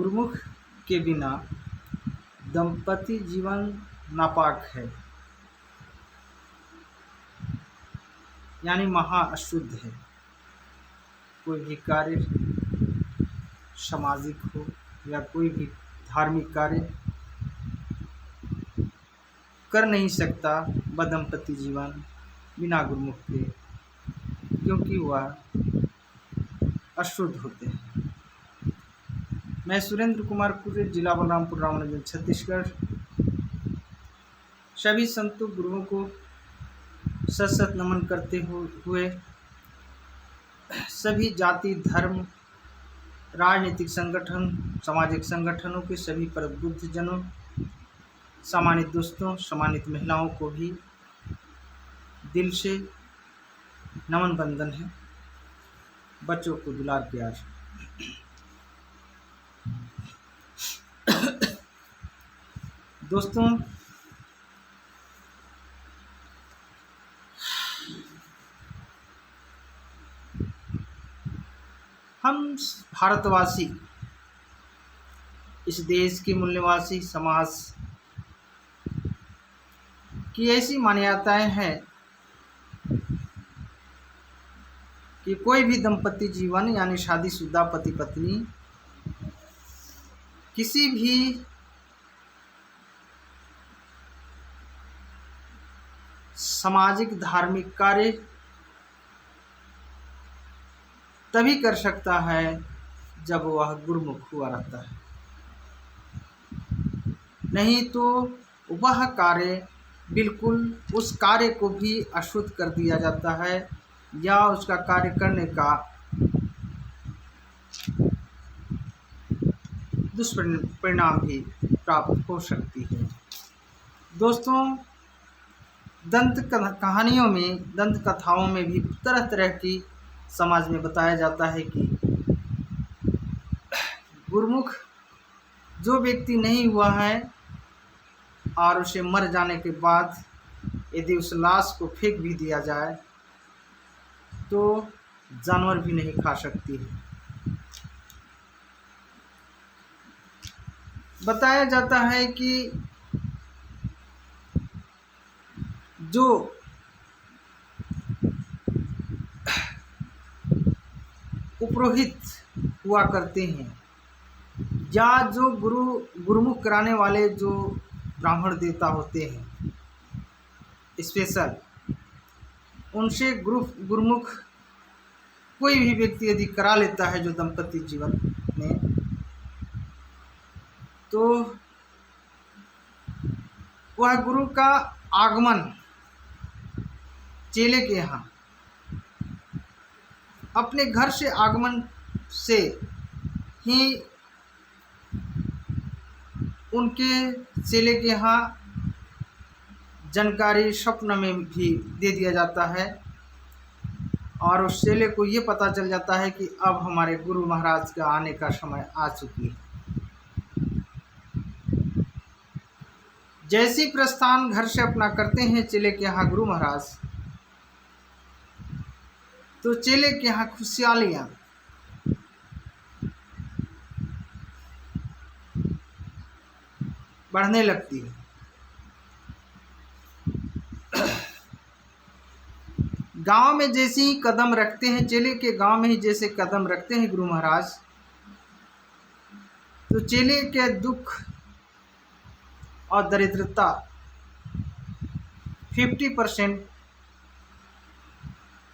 गुरुमुख के बिना दंपति जीवन नापाक है, यानी महा अशुद्ध है। कोई भी कार्य सामाजिक हो या कोई भी धार्मिक कार्य कर नहीं सकता वह दंपति जीवन बिना गुरुमुख के, क्योंकि वह अशुद्ध होते हैं। मैं सुरेंद्र कुमार कुरे, जिला बलरामपुर, रामनगर, छत्तीसगढ़, सभी संतों गुरुओं को सत सत नमन करते हुए सभी जाति, धर्म, राजनीतिक संगठन, सामाजिक संगठनों के सभी प्रबुद्ध जनों, सम्मानित दोस्तों, सम्मानित महिलाओं को भी दिल से नमन बंदन है। बच्चों को दुलार प्यार। दोस्तों, हम भारतवासी, इस देश के मूल्यवासी समाज की ऐसी मान्यताएं हैं कि कोई भी दंपति जीवन यानी शादीशुदा पति पत्नी किसी भी सामाजिक धार्मिक कार्य तभी कर सकता है जब वह गुरुमुख हुआ रहता है, नहीं तो वह कार्य बिल्कुल उस कार्य को भी अशुद्ध कर दिया जाता है या उसका कार्य करने का दुष्परिणाम भी प्राप्त हो सकती है। दोस्तों, दंत कहानियों में, दंत कथाओं में भी तरह तरह की समाज में बताया जाता है कि गुरुमुख जो व्यक्ति नहीं हुआ है और उसे मर जाने के बाद यदि उस लाश को फेंक भी दिया जाए तो जानवर भी नहीं खा सकती है। बताया जाता है कि जो उपरोहित हुआ करते हैं या जो गुरुमुख कराने वाले जो ब्राह्मण देवता होते हैं स्पेशल, उनसे गुरुमुख कोई भी व्यक्ति यदि करा लेता है जो दंपति जीवन में, तो वह गुरु का आगमन चेले के यहाँ अपने घर से आगमन से ही उनके चेले के यहाँ जानकारी स्वप्न में भी दे दिया जाता है और उस चेले को ये पता चल जाता है कि अब हमारे गुरु महाराज का आने का समय आ चुकी है। जैसी प्रस्थान घर से अपना करते हैं चेले के यहाँ गुरु महाराज, तो चेले के यहाँ खुशहालियाँ बढ़ने लगती है। गांव में जैसे ही कदम रखते हैं, चेले के गांव में ही जैसे कदम रखते हैं गुरु महाराज, तो चेले के दुख और दरिद्रता 50%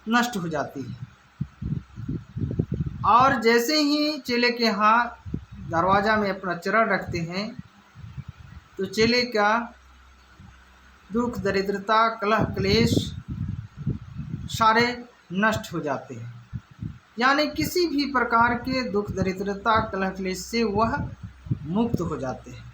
नष्ट हो जाती है। और जैसे ही चेले के यहाँ दरवाज़ा में अपना चरण रखते हैं तो चेले का दुख, दरिद्रता, कलह क्लेश सारे नष्ट हो जाते हैं, यानी किसी भी प्रकार के दुख, दरिद्रता, कलह क्लेश से वह मुक्त हो जाते हैं।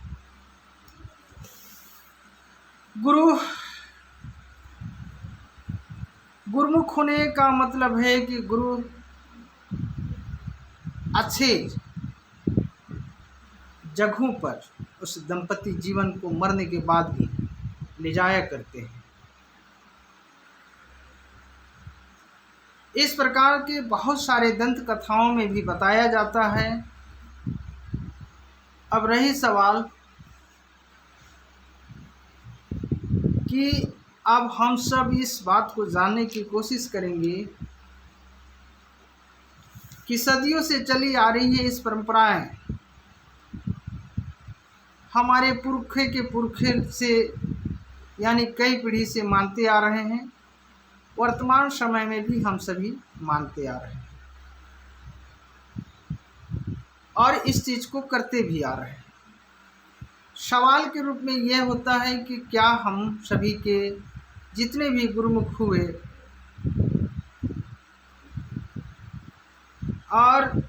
गुरुमुख होने का मतलब है कि गुरु अच्छे जगहों पर उस दंपति जीवन को मरने के बाद भी ले जाया करते हैं। इस प्रकार के बहुत सारे दंत कथाओं में भी बताया जाता है अब रही सवाल कि अब हम सब इस बात को जानने की कोशिश करेंगे कि सदियों से चली आ रही है इस परंपराएं, हमारे पुरखे के पुरखे से यानी कई पीढ़ी से मानते आ रहे हैं, वर्तमान समय में भी हम सभी मानते आ रहे हैं और इस चीज़ को करते भी आ रहे हैं। सवाल के रूप में यह होता है कि क्या हम सभी के जितने भी गुरुमुख हुए और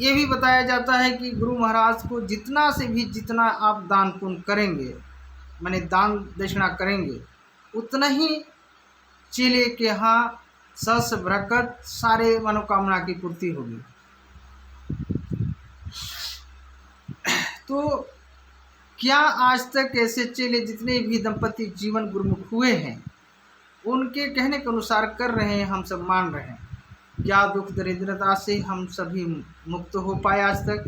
ये भी बताया जाता है कि गुरु महाराज को जितना से भी जितना आप दान पुण्य करेंगे, माने दान दक्षिणा करेंगे, उतना ही चेले के यहाँ सस बरकत सारे मनोकामना की पूर्ति होगी। तो क्या आज तक ऐसे चेले जितने भी दंपति जीवन गुरुमुख हुए हैं उनके कहने के अनुसार कर रहे हैं, हम सब मान रहे हैं? क्या दुख दरिद्रता से हम सभी मुक्त हो पाए आज तक?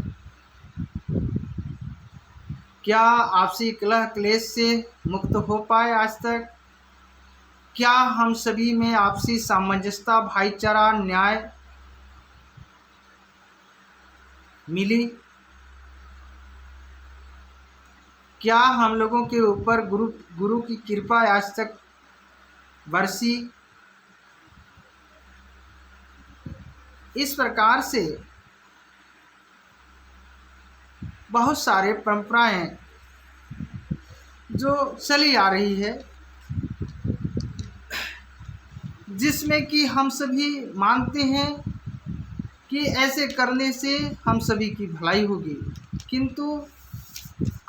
क्या आपसी कलह क्लेश से मुक्त हो पाए आज तक? क्या हम सभी में आपसी सामंजस्यता, भाईचारा, न्याय मिली? क्या हम लोगों के ऊपर गुरु की कृपा आज तक बरसी? इस प्रकार से बहुत सारे परंपराएं जो चली आ रही है, जिसमें कि हम सभी मानते हैं कि ऐसे करने से हम सभी की भलाई होगी, किंतु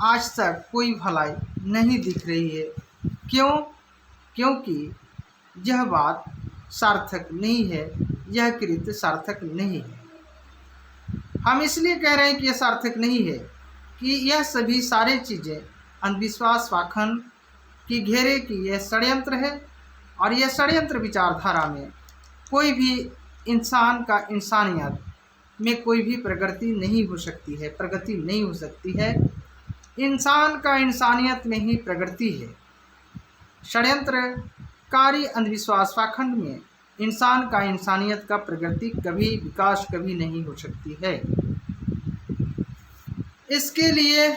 आज तक कोई भलाई नहीं दिख रही है। क्यों? क्योंकि यह बात सार्थक नहीं है, यह कृत्य सार्थक नहीं है। हम इसलिए कह रहे हैं कि यह सार्थक नहीं है कि यह सभी सारी चीज़ें अंधविश्वास पाखंड की घेरे की यह षड्यंत्र है, और यह षड्यंत्र विचारधारा में कोई भी इंसान का इंसानियत में कोई भी प्रगति नहीं हो सकती है, प्रगति नहीं हो सकती है। इंसान का इंसानियत में ही प्रगति है। षड्यंत्रकारी अंधविश्वास पाखंड में इंसान का इंसानियत का प्रगति कभी विकास कभी नहीं हो सकती है। इसके लिए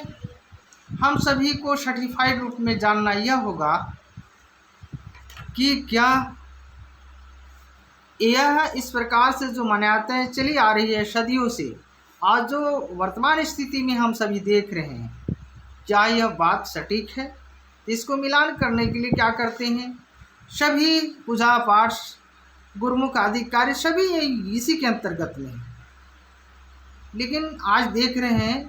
हम सभी को सर्टिफाइड रूप में जानना यह होगा कि क्या यह इस प्रकार से जो मान्यताएं चली आ रही है सदियों से, आज जो वर्तमान स्थिति में हम सभी देख रहे हैं, क्या यह बात सटीक है? इसको मिलान करने के लिए क्या करते हैं, सभी पूजा पाठ गुरुमुख आदि कार्य सभी इसी के अंतर्गत में है। लेकिन आज देख रहे हैं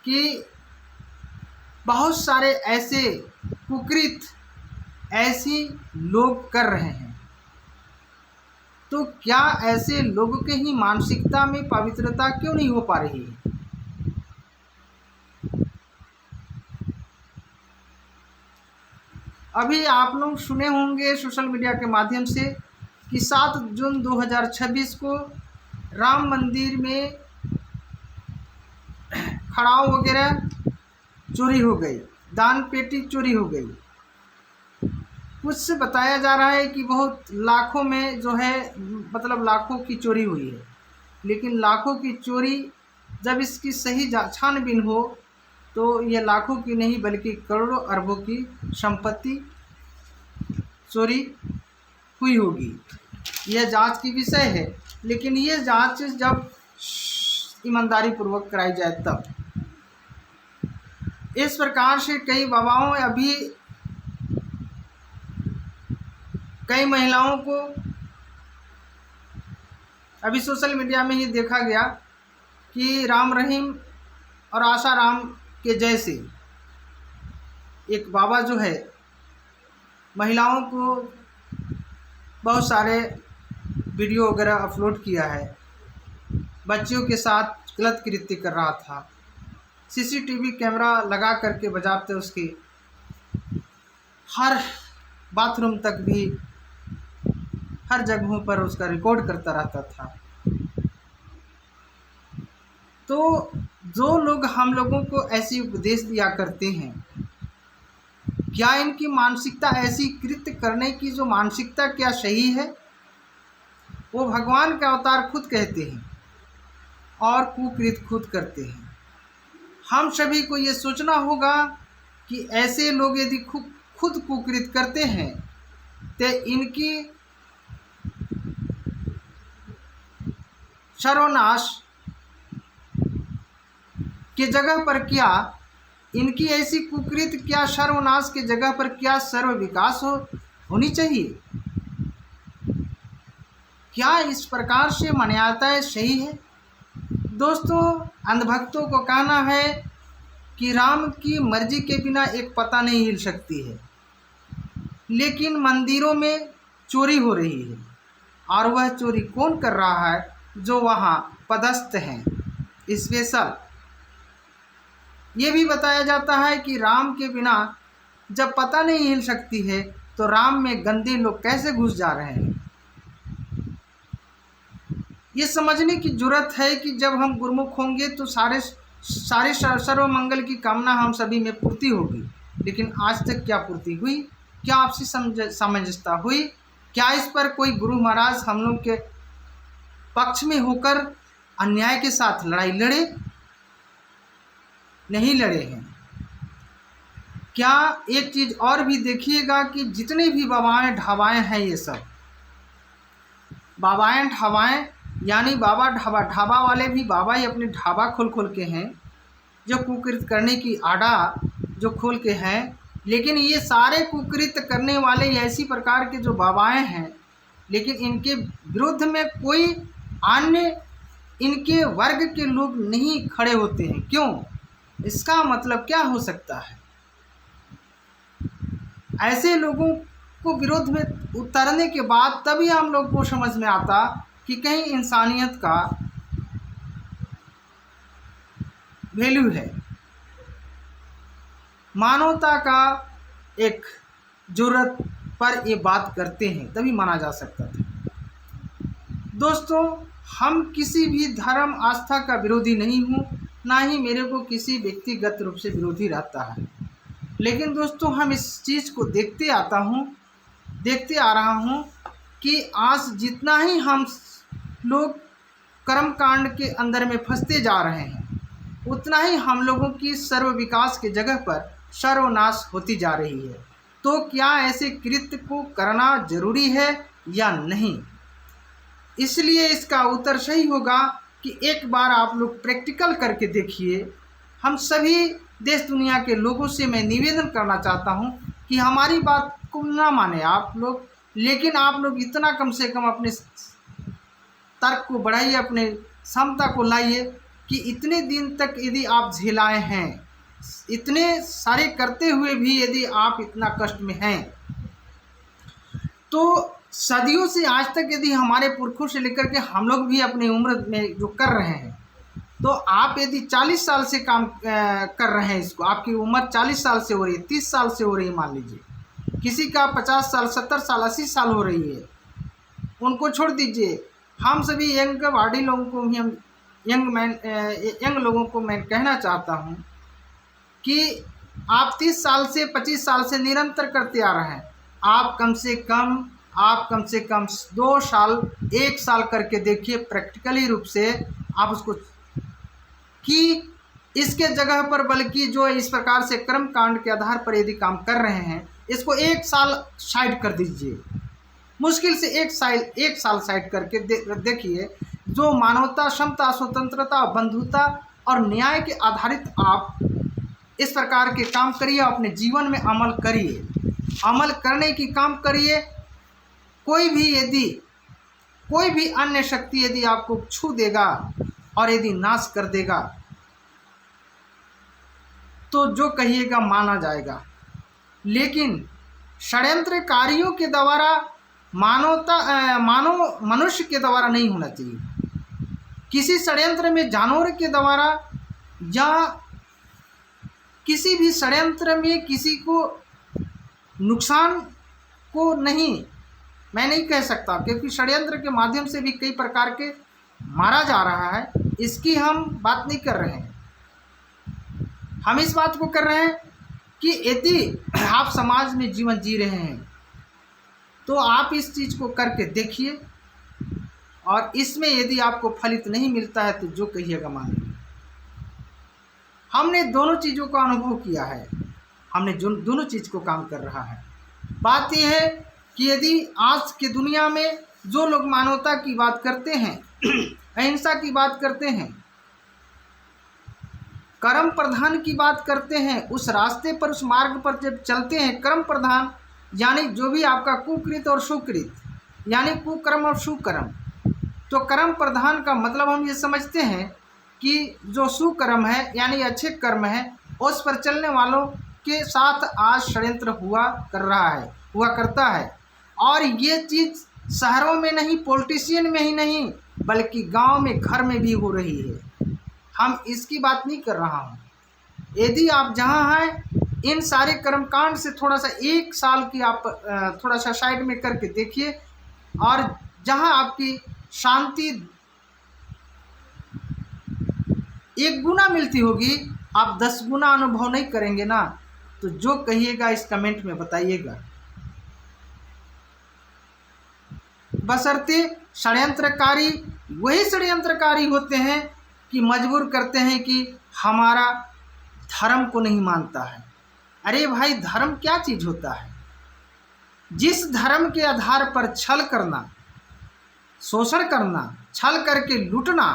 कि बहुत सारे ऐसे कुकृत ऐसी लोग कर रहे हैं, तो क्या ऐसे लोगों के ही मानसिकता में पवित्रता क्यों नहीं हो पा रही है? अभी आप लोग सुने होंगे सोशल मीडिया के माध्यम से कि 7 जून 2026 को राम मंदिर में खड़ाऊ वगैरह चोरी हो गई, दान पेटी चोरी हो गई। कुछ से बताया जा रहा है कि बहुत लाखों में जो है, मतलब लाखों की चोरी हुई है। लेकिन लाखों की चोरी जब इसकी सही छानबीन हो तो यह लाखों की नहीं बल्कि करोड़ों अरबों की संपत्ति चोरी हुई होगी। यह जांच की विषय है, लेकिन यह जांच जब ईमानदारी पूर्वक कराई जाए तब। इस प्रकार से कई बाबाओं अभी कई महिलाओं को अभी सोशल मीडिया में ही देखा गया कि राम रहीम और आशा राम के जैसे एक बाबा जो है महिलाओं को बहुत सारे वीडियो वगैरह अपलोड किया है, बच्चियों के साथ गलत कृत्य कर रहा था, सीसीटीवी कैमरा लगा करके बजाते उसकी हर बाथरूम तक भी हर जगहों पर उसका रिकॉर्ड करता रहता था। तो जो लोग हम लोगों को ऐसी उपदेश दिया करते हैं, क्या इनकी मानसिकता ऐसी कृत्य करने की जो मानसिकता क्या सही है? वो भगवान के अवतार खुद कहते हैं और कुकृत्य खुद करते हैं। हम सभी को ये सोचना होगा कि ऐसे लोग यदि खुद कुकृत्य करते हैं तो इनकी सर्वनाश की जगह पर क्या, इनकी ऐसी कुकृत्य क्या सर्वनाश की जगह पर क्या सर्व विकास होनी चाहिए? क्या इस प्रकार से मान्यताएं सही है? दोस्तों, अंधभक्तों को कहना है कि राम की मर्जी के बिना एक पता नहीं हिल सकती है, लेकिन मंदिरों में चोरी हो रही है, और वह चोरी कौन कर रहा है? जो वहाँ पदस्थ हैं। स्पेशल ये भी बताया जाता है कि राम के बिना जब पता नहीं हिल सकती है तो राम में गंदे लोग कैसे घुस जा रहे हैं। ये समझने की जरूरत है कि जब हम गुरुमुख होंगे तो सारे सर्व मंगल की कामना हम सभी में पूर्ति होगी, लेकिन आज तक क्या पूर्ति हुई? क्या आपसी समंजसता हुई? क्या इस पर कोई गुरु महाराज हम लोग के पक्ष में होकर अन्याय के साथ लड़ाई लड़े? नहीं लड़े हैं। क्या एक चीज़ और भी देखिएगा कि जितने भी बाबाएं ढाबाएं हैं, ये सब बाबाएं ढाबाएं यानी बाबा ढाबा वाले भी बाबा ही अपने ढाबा खोल के हैं, जो कुकृत्य करने की आड़ा जो खोल के हैं। लेकिन ये सारे कुकृत्य करने वाले ऐसी प्रकार के जो बाबाएं हैं, लेकिन इनके विरुद्ध में कोई अन्य इनके वर्ग के लोग नहीं खड़े होते हैं। क्यों? इसका मतलब क्या हो सकता है? ऐसे लोगों को विरोध में उतरने के बाद तभी हम लोग को समझ में आता कि कहीं इंसानियत का वैल्यू है, मानवता का एक जरूरत पर ये बात करते हैं, तभी माना जा सकता था। दोस्तों, हम किसी भी धर्म आस्था का विरोधी नहीं हूँ, ना ही मेरे को किसी व्यक्तिगत रूप से विरोधी रहता है। लेकिन दोस्तों, हम इस चीज़ को देखते आ रहा हूँ कि आज जितना ही हम लोग कर्म कांड के अंदर में फंसते जा रहे हैं, उतना ही हम लोगों की सर्व विकास की जगह पर सर्वनाश होती जा रही है। तो क्या ऐसे कृत्य को करना जरूरी है या नहीं? इसलिए इसका उत्तर सही होगा कि एक बार आप लोग प्रैक्टिकल करके देखिए। हम सभी देश दुनिया के लोगों से मैं निवेदन करना चाहता हूं कि हमारी बात को ना माने आप लोग, लेकिन आप लोग इतना कम से कम अपने तर्क को बढ़ाइए, अपने क्षमता को लाइए कि इतने दिन तक यदि आप झेलाए हैं, इतने सारे करते हुए भी यदि आप इतना कष्ट में हैं, तो सदियों से आज तक यदि हमारे पुरखों से लेकर के हम लोग भी अपनी उम्र में जो कर रहे हैं, तो आप यदि 40 साल से काम कर रहे हैं, इसको आपकी उम्र 40 साल से हो रही है, 30 साल से हो रही है, मान लीजिए किसी का 50 साल 70 साल 80 साल हो रही है, उनको छोड़ दीजिए। हम सभी यंग बॉडी लोगों को भी, हम यंग लोगों को मैं कहना चाहता हूँ कि आप 30 साल से 25 साल से निरंतर करते आ रहे हैं, आप कम से कम 2 साल 1 साल करके देखिए प्रैक्टिकली रूप से आप उसको, कि इसके जगह पर बल्कि जो इस प्रकार से कर्म कांड के आधार पर यदि काम कर रहे हैं, इसको 1 साल साइड कर दीजिए, मुश्किल से 1 साल साइड करके देखिए। जो मानवता, क्षमता, स्वतंत्रता, बंधुता और न्याय के आधारित आप इस प्रकार के काम करिए, अपने जीवन में अमल करिए, अमल करने की काम करिए। कोई भी अन्य शक्ति यदि आपको छू देगा और यदि नाश कर देगा, तो जो कहिएगा माना जाएगा। लेकिन षड्यंत्रकारियों के द्वारा मनुष्य के द्वारा नहीं होना चाहिए। किसी षड्यंत्र में जानवर के द्वारा या किसी भी षड्यंत्र में किसी को नुकसान को नहीं, मैं नहीं कह सकता, क्योंकि षड्यंत्र के माध्यम से भी कई प्रकार के मारा जा रहा है, इसकी हम बात नहीं कर रहे हैं। हम इस बात को कर रहे हैं कि यदि आप समाज में जीवन जी रहे हैं तो आप इस चीज़ को करके देखिए, और इसमें यदि आपको फलित नहीं मिलता है तो जो कहिएगा मान लीजिए। हमने दोनों चीज़ों का अनुभव किया है, हमने जो दोनों चीज़ को काम कर रहा है। बात यह है कि यदि आज की दुनिया में जो लोग मानवता की बात करते हैं, अहिंसा की बात करते हैं, कर्म प्रधान की बात करते हैं, उस रास्ते पर, उस मार्ग पर जब चलते हैं, कर्म प्रधान यानी जो भी आपका कुकृत और सुकृत, यानी कुकर्म और सुकर्म, तो कर्म प्रधान का मतलब हम ये समझते हैं कि जो सुकर्म है यानी अच्छे कर्म है, उस पर चलने वालों के साथ आज षड्यंत्र हुआ करता है। और ये चीज़ शहरों में नहीं, पॉलिटिशियन में ही नहीं, बल्कि गांव में, घर में भी हो रही है। हम इसकी बात नहीं कर रहा हूँ। यदि आप जहाँ हैं, इन सारे कर्मकांड से थोड़ा सा 1 साल की आप थोड़ा सा साइड में करके देखिए, और जहाँ आपकी शांति 1 गुना मिलती होगी, आप 10 गुना अनुभव नहीं करेंगे ना। तो जो कहिएगा इस कमेंट में बताइएगा। बशर्ते षड्यंत्रकारी वही षड्यंत्रकारी होते हैं कि मजबूर करते हैं कि हमारा धर्म को नहीं मानता है। अरे भाई, धर्म क्या चीज़ होता है? जिस धर्म के आधार पर छल करना, शोषण करना, छल करके लूटना,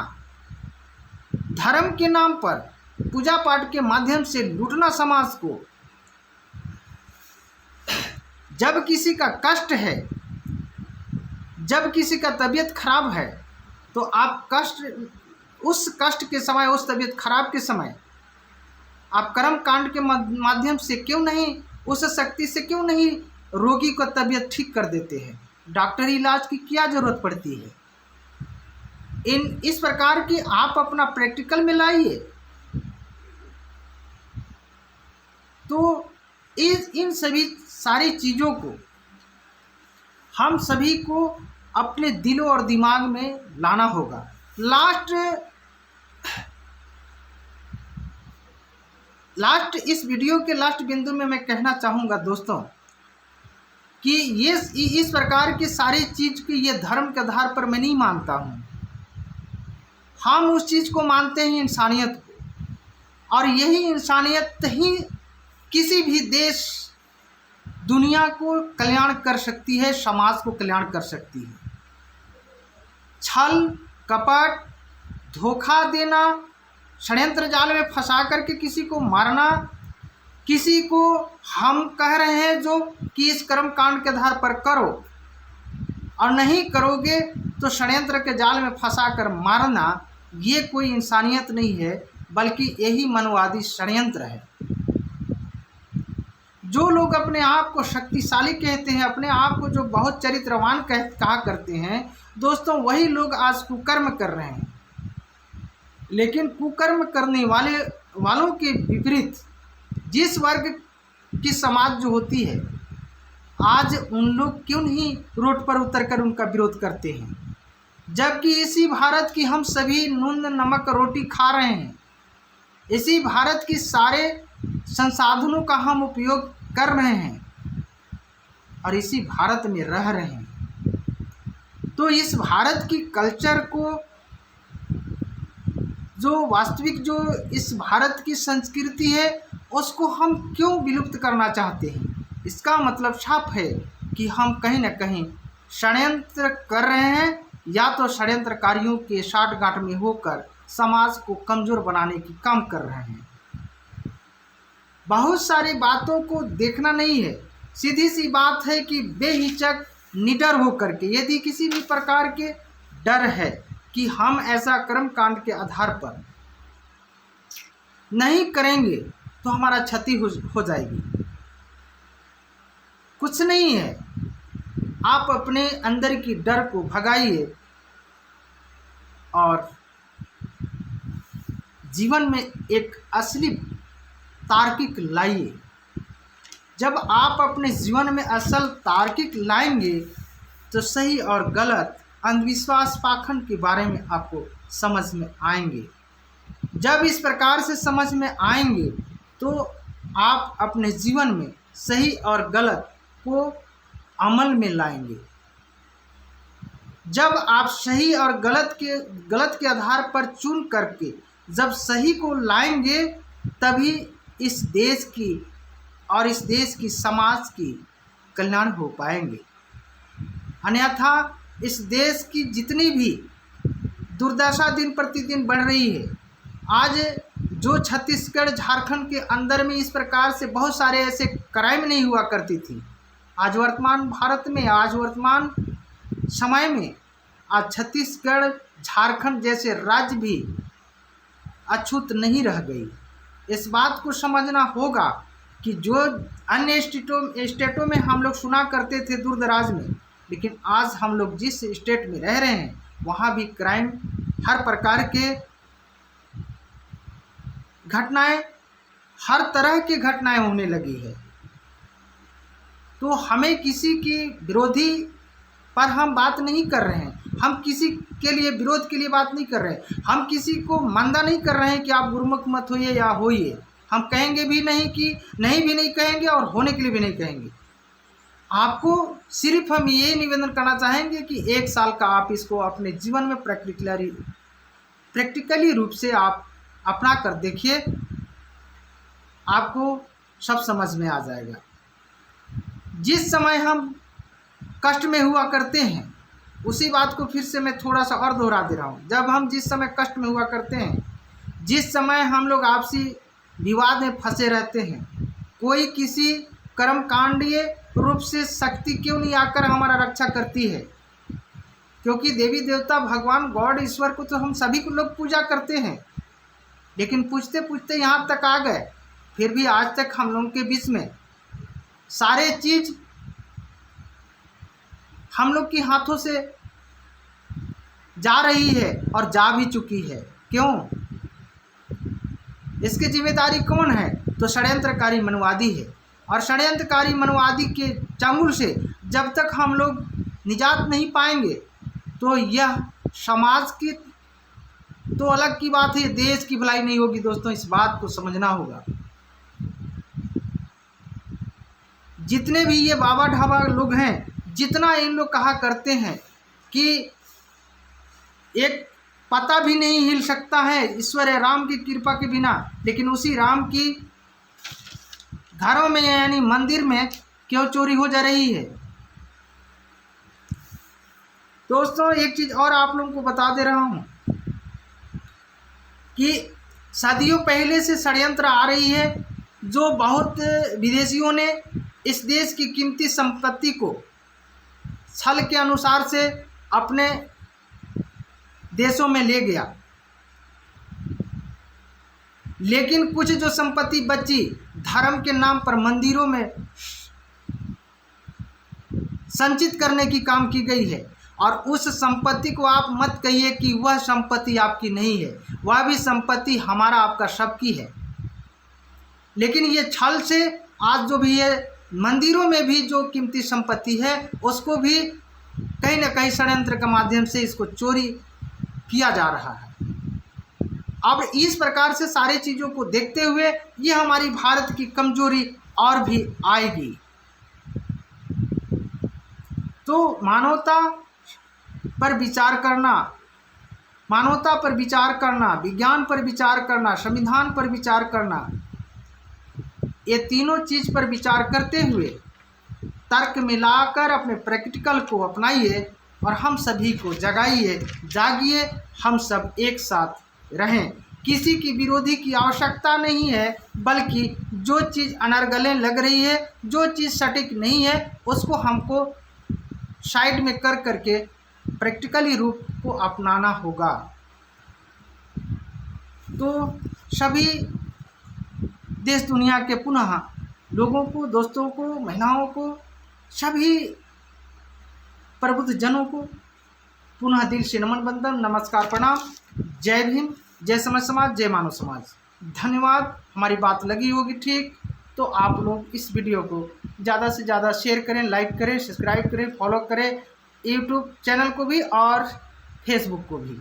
धर्म के नाम पर पूजा पाठ के माध्यम से लूटना समाज को, जब किसी का कष्ट है, जब किसी का तबीयत खराब है, तो आप उस कष्ट के समय, उस तबीयत खराब के समय आप कर्म कांड के माध्यम से क्यों नहीं, उस शक्ति से क्यों नहीं रोगी को तबीयत ठीक कर देते हैं? डॉक्टरी इलाज की क्या जरूरत पड़ती है? इस प्रकार की आप अपना प्रैक्टिकल में लाइए। तो इन सभी सारी चीज़ों को हम सभी को अपने दिलों और दिमाग में लाना होगा। लास्ट इस वीडियो के लास्ट बिंदु में मैं कहना चाहूँगा दोस्तों कि ये इस प्रकार की सारी चीज़ की ये धर्म के आधार पर मैं नहीं मानता हूँ। हम उस चीज़ को मानते हैं, इंसानियत को, और यही इंसानियत ही किसी भी देश, दुनिया को कल्याण कर सकती है, समाज को कल्याण कर सकती है। छल कपट, धोखा देना, षड्यंत्र जाल में फंसा करके किसी को मारना, किसी को हम कह रहे हैं जो कि इस कर्म कांड के आधार पर करो, और नहीं करोगे तो षड्यंत्र के जाल में फंसा कर मारना, ये कोई इंसानियत नहीं है, बल्कि यही मनवादी षड्यंत्र है। जो लोग अपने आप को शक्तिशाली कहते हैं, अपने आप को जो बहुत चरित्रवान कहा करते हैं दोस्तों, वही लोग आज कुकर्म कर रहे हैं। लेकिन कुकर्म करने वालों के विपरीत जिस वर्ग की समाज जो होती है, आज उन लोग क्यों नहीं रोड पर उतरकर उनका विरोध करते हैं? जबकि इसी भारत की हम सभी नून नमक रोटी खा रहे हैं, इसी भारत की सारे संसाधनों का हम उपयोग कर रहे हैं, और इसी भारत में रह रहे हैं। तो इस भारत की कल्चर को, जो वास्तविक जो इस भारत की संस्कृति है, उसको हम क्यों विलुप्त करना चाहते हैं? इसका मतलब साफ है कि हम कहीं ना कहीं षड्यंत्र कर रहे हैं, या तो षड्यंत्रकारियों के साठगांठ में होकर समाज को कमज़ोर बनाने की काम कर रहे हैं। बहुत सारी बातों को देखना नहीं है, सीधी सी बात है कि बेहिचक निडर होकर के, यदि किसी भी प्रकार के डर है कि हम ऐसा कर्म कांड के आधार पर नहीं करेंगे तो हमारा क्षति हो जाएगी, कुछ नहीं है। आप अपने अंदर की डर को भगाइए और जीवन में एक असली तार्किक लाइए। जब आप अपने जीवन में असल तार्किक लाएंगे तो सही और गलत, अंधविश्वास, पाखंड के बारे में आपको समझ में आएंगे। जब इस प्रकार से समझ में आएंगे तो आप अपने जीवन में सही और गलत को अमल में लाएंगे। जब आप सही और गलत के आधार पर चुन करके जब सही को लाएंगे, तभी इस देश की और इस देश की समाज की कल्याण हो पाएंगे। अन्यथा इस देश की जितनी भी दुर्दशा दिन प्रतिदिन बढ़ रही है, आज जो छत्तीसगढ़ झारखंड के अंदर में इस प्रकार से बहुत सारे ऐसे क्राइम नहीं हुआ करती थी, आज वर्तमान भारत में, आज वर्तमान समय में आज छत्तीसगढ़ झारखंड जैसे राज्य भी अछूत नहीं रह गई। इस बात को समझना होगा कि जो अन्य स्टेटों में हम लोग सुना करते थे दूर दराज में, लेकिन आज हम लोग जिस स्टेट में रह रहे हैं वहाँ भी क्राइम, हर प्रकार के घटनाएं, हर तरह की घटनाएं होने लगी है। तो हमें किसी की विरोधी पर हम बात नहीं कर रहे हैं, हम किसी के लिए विरोध के लिए बात नहीं कर रहे हैं, हम किसी को मंदा नहीं कर रहे हैं कि आप गुरुमुख मत होइए या होइए। हम कहेंगे भी नहीं कि नहीं भी नहीं कहेंगे और होने के लिए भी नहीं कहेंगे। आपको सिर्फ हम ये निवेदन करना चाहेंगे कि 1 साल का आप इसको अपने जीवन में प्रैक्टिकली रूप से आप अपना कर देखिए, आपको सब समझ में आ जाएगा। जिस समय हम कष्ट में हुआ करते हैं, उसी बात को फिर से मैं थोड़ा सा और दोहरा दे रहा हूँ। जब हम जिस समय कष्ट में हुआ करते हैं, जिस समय हम लोग आपसी विवाद में फंसे रहते हैं, कोई किसी कर्मकांडीय रूप से शक्ति क्यों नहीं आकर हमारा रक्षा करती है? क्योंकि देवी देवता, भगवान, गॉड, ईश्वर को तो हम सभी को लोग पूजा करते हैं, लेकिन पूछते पूछते यहाँ तक आ गए, फिर भी आज तक हम लोगों के बीच में सारे चीज़ हम लोग के हाथों से जा रही है और जा भी चुकी है। क्यों? इसकी जिम्मेदारी कौन है? तो षड्यंत्रकारी मनवादी है। और षड्यंत्रकारी मनवादी के चंगुल से जब तक हम लोग निजात नहीं पाएंगे, तो यह समाज की तो अलग की बात है, देश की भलाई नहीं होगी। दोस्तों, इस बात को समझना होगा। जितने भी ये बाबा ढाबा लोग हैं, जितना इन लोग कहा करते हैं कि एक पता भी नहीं हिल सकता है ईश्वर राम की कृपा के बिना, लेकिन उसी राम की घरों में यानी मंदिर में क्यों चोरी हो जा रही है? दोस्तों, एक चीज़ और आप लोगों को बता दे रहा हूँ कि सदियों पहले से षड्यंत्र आ रही है, जो बहुत विदेशियों ने इस देश की कीमती संपत्ति को छल के अनुसार से अपने देशों में ले गया। लेकिन कुछ जो संपत्ति बची, धर्म के नाम पर मंदिरों में संचित करने की काम की गई है। और उस संपत्ति को आप मत कहिए कि वह संपत्ति आपकी नहीं है, वह भी संपत्ति हमारा आपका सबकी है। लेकिन ये छल से आज जो भी है, मंदिरों में भी जो कीमती संपत्ति है, उसको भी कहीं ना कहीं षड्यंत्र के माध्यम से इसको चोरी किया जा रहा है। अब इस प्रकार से सारी चीज़ों को देखते हुए ये हमारी भारत की कमजोरी और भी आएगी। तो मानवता पर विचार करना, मानवता पर विचार करना, विज्ञान पर विचार करना, संविधान पर विचार करना, ये तीनों चीज़ पर विचार करते हुए तर्क मिलाकर अपने प्रैक्टिकल को अपनाइए और हम सभी को जगाइए, जागिए, हम सब एक साथ रहें। किसी की विरोधी की आवश्यकता नहीं है, बल्कि जो चीज़ अनर्गले लग रही है, जो चीज़ सटीक नहीं है, उसको हमको साइड में कर करके प्रैक्टिकली रूप को अपनाना होगा। तो सभी देश दुनिया के पुनः लोगों को, दोस्तों को, महिलाओं को, सभी प्रबुद्ध जनों को पुनः दिल से नमन, वंदन, नमस्कार, प्रणाम। जय भीम, जय समझ समाज, जय मानव समाज। धन्यवाद। हमारी बात लगी होगी ठीक, तो आप लोग इस वीडियो को ज़्यादा से ज़्यादा शेयर करें, लाइक करें, सब्सक्राइब करें, फॉलो करें, यूट्यूब चैनल को भी और फेसबुक को भी।